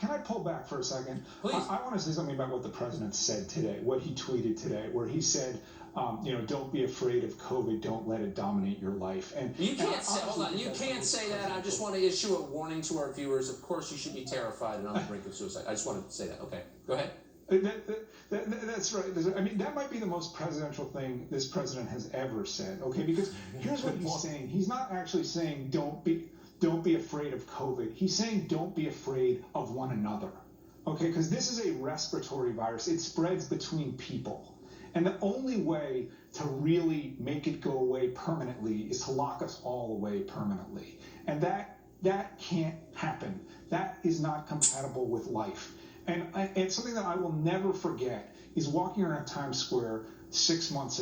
can I pull back for a second? Please. I want to say something about what the president said today, what he tweeted today, where he said, don't be afraid of COVID. Don't let it dominate your life. And you can't say, hold on, you can't say that. I just want to issue a warning to our viewers. Of course, you should be terrified and on the brink of suicide. I just want to say that. Okay, go ahead. That's right. I mean, that might be the most presidential thing this president has ever said. Okay, because here's what he's saying. He's not actually saying don't be afraid of COVID. He's saying don't be afraid of one another. Okay, because this is a respiratory virus. It spreads between people. And the only way to really make it go away permanently is to lock us all away permanently. And that can't happen. That is not compatible with life. And something that I will never forget is walking around Times Square about 6 months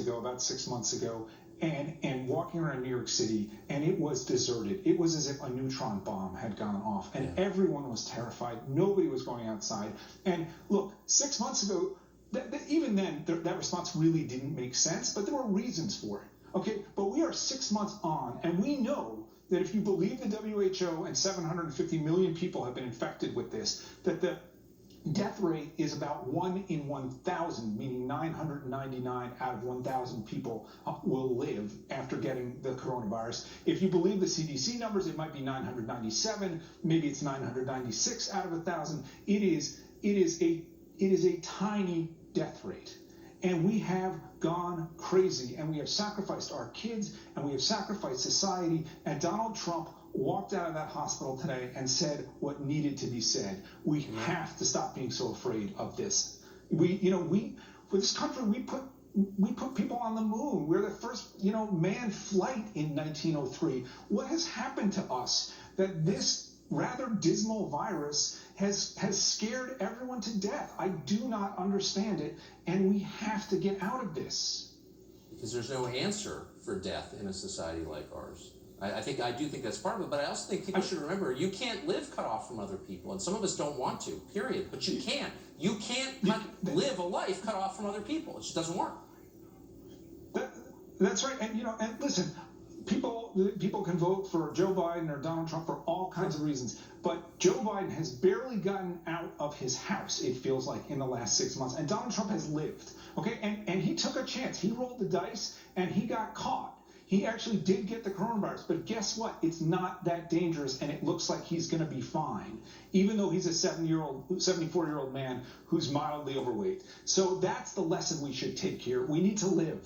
ago, and walking around New York City, and it was deserted. It was as if a neutron bomb had gone off, and everyone was terrified. Nobody was going outside. And look, 6 months ago, even then, that response really didn't make sense, but there were reasons for it. Okay, but we are 6 months on, and we know that if you believe the WHO and 750 million people have been infected with this, that the death rate is about 1 in 1,000, meaning 999 out of 1,000 people will live after getting the coronavirus. If you believe the CDC numbers, it might be 997, maybe it's 996 out of 1,000. It is a tiny death rate. And we have gone crazy, and we have sacrificed our kids, and we have sacrificed society, and Donald Trump walked out of that hospital today and said what needed to be said. We have to stop being so afraid of this. For this country, we put people on the moon. We're the first, manned flight in 1903. What has happened to us that this rather dismal virus has scared everyone to death? I do not understand it, and we have to get out of this. Because there's no answer for death in a society like ours. I do think that's part of it, but I also think people should remember you can't live cut off from other people, and some of us don't want to, period. But you can't. You can't live a life cut off from other people. It just doesn't work. That's right. And listen, people can vote for Joe Biden or Donald Trump for all kinds of reasons, but Joe Biden has barely gotten out of his house, it feels like, in the last 6 months, and Donald Trump has lived. Okay, and he took a chance. He rolled the dice, and he got caught. He actually did get the coronavirus, but guess what? It's not that dangerous, and it looks like he's going to be fine, even though he's a 74-year-old man who's mildly overweight. So that's the lesson we should take here. We need to live.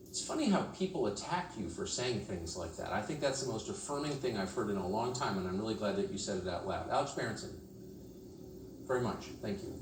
It's funny how people attack you for saying things like that. I think that's the most affirming thing I've heard in a long time, and I'm really glad that you said it out loud. Alex Berenson, very much. Thank you.